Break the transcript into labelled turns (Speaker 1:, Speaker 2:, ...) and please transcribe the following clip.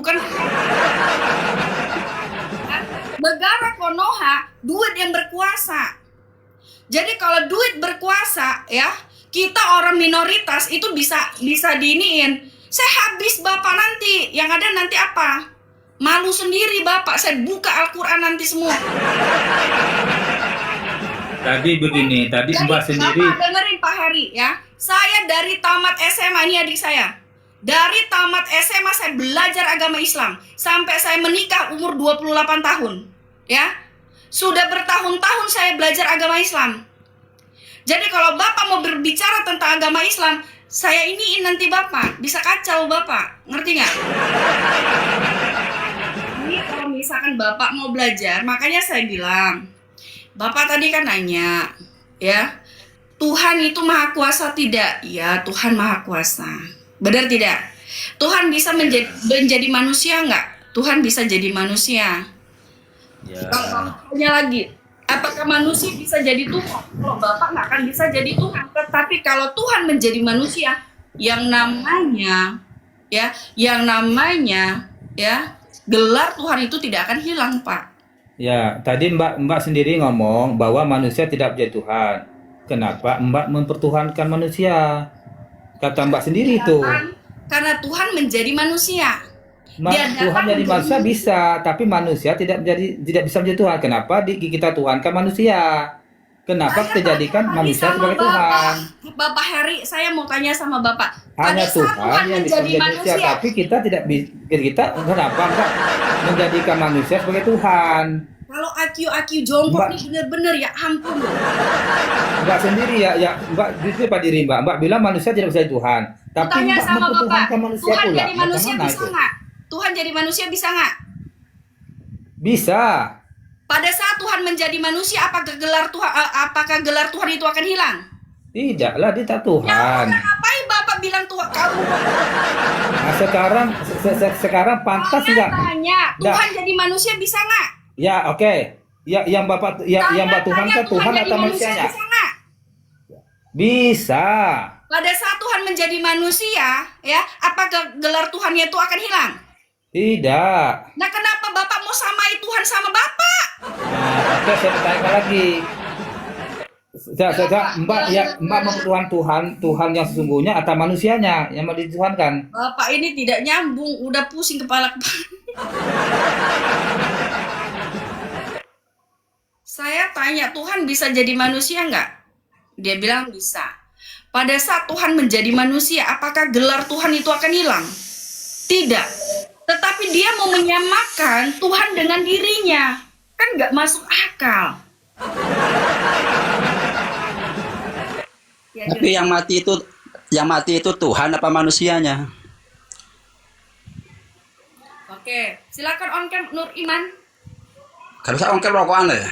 Speaker 1: bukan negara Konoha, duit yang berkuasa. Jadi kalau duit berkuasa ya, kita orang minoritas itu bisa diiniin. Saya habis Bapak nanti, yang ada nanti apa? Malu sendiri Bapak, saya buka Al-Quran nanti semua.
Speaker 2: Tadi begini, tadi
Speaker 1: Jadi,
Speaker 2: Mbak sendiri.
Speaker 1: Bapak dengerin Pak Heri ya, saya dari tamat SMA, ini adik saya. Dari tamat SMA saya belajar agama Islam sampai saya menikah umur 28 tahun. Ya. Sudah bertahun-tahun saya belajar agama Islam. Jadi kalau Bapak mau berbicara tentang agama Islam, saya iniin nanti Bapak, bisa kacau Bapak. Ngerti nggak? Ini kalau misalkan Bapak mau belajar, makanya saya bilang, Bapak tadi kan nanya, ya, Tuhan itu maha kuasa tidak? Ya, Tuhan maha kuasa. Benar tidak? Tuhan bisa menjadi manusia nggak? Tuhan bisa jadi manusia.
Speaker 2: Ya.
Speaker 1: Kalau tanya lagi, apakah manusia bisa jadi Tuhan? Kalau Bapak nggak akan bisa jadi Tuhan. Tetapi kalau Tuhan menjadi manusia, yang namanya gelar Tuhan itu tidak akan hilang, Pak.
Speaker 2: Ya, tadi Mbak sendiri ngomong bahwa manusia tidak menjadi Tuhan. Kenapa Mbak mempertuhankan manusia? Kata Mbak sendiri itu.
Speaker 1: Karena Tuhan menjadi manusia.
Speaker 2: Tuhan jadi manusia bisa, tapi manusia tidak bisa menjadi Tuhan. Kenapa kita tuhankan manusia? Kenapa kita jadikan manusia sebagai Tuhan?
Speaker 1: Bapak Heri, saya mau tanya sama Bapak.
Speaker 2: Hanya Tuhan yang bisa menjadi manusia, tapi kita kenapa enggak menjadikan manusia sebagai Tuhan?
Speaker 1: Kalau AQ jongkok nih bener-bener ya ampun.
Speaker 2: Mbak sendiri ya Mbak jujur pada diri Mbak bilang manusia tidak bisa jadi Tuhan. Tapi
Speaker 1: tanya
Speaker 2: Mbak
Speaker 1: sama Bapak,
Speaker 2: manusia
Speaker 1: Tuhan
Speaker 2: pula.
Speaker 1: jadi manusia bisa nggak? Tuhan jadi manusia bisa nggak?
Speaker 2: Bisa.
Speaker 1: Pada saat Tuhan menjadi manusia, apakah gelar Tuhan itu akan hilang?
Speaker 2: Tidaklah, dia tak Tuhan.
Speaker 1: Ya, ngapain Bapak bilang Tuhan kamu?
Speaker 2: Nah, sekarang pantas enggak?
Speaker 1: Tanya, Tuhan jadi manusia bisa nggak?
Speaker 2: Ya, oke. Ya, yang Bapak yang Mbak Tuhan kan Tuhan atau manusianya?
Speaker 1: Bisa nggak?
Speaker 2: Bisa.
Speaker 1: Pada saat Tuhan menjadi manusia, ya, apakah gelar Tuhannya itu akan hilang?
Speaker 2: Tidak.
Speaker 1: Nah, kenapa Bapak mau samai Tuhan sama Bapak?
Speaker 2: Nah, oke, saya tanya lagi. Mbak mempertuhan Tuhan yang sesungguhnya atau manusianya yang mau dituhankan?
Speaker 1: Bapak ini tidak nyambung, udah pusing kepala. Saya tanya, Tuhan bisa jadi manusia nggak? Dia bilang bisa. Pada saat Tuhan menjadi manusia, apakah gelar Tuhan itu akan hilang? Tidak. Tetapi dia mau menyamakan Tuhan dengan dirinya. Kan nggak masuk akal. Ya,
Speaker 3: tapi yang mati itu Tuhan apa manusianya?
Speaker 1: Oke, silakan on cam Nur Iman.
Speaker 3: Gak bisa ongkel rokokan ya.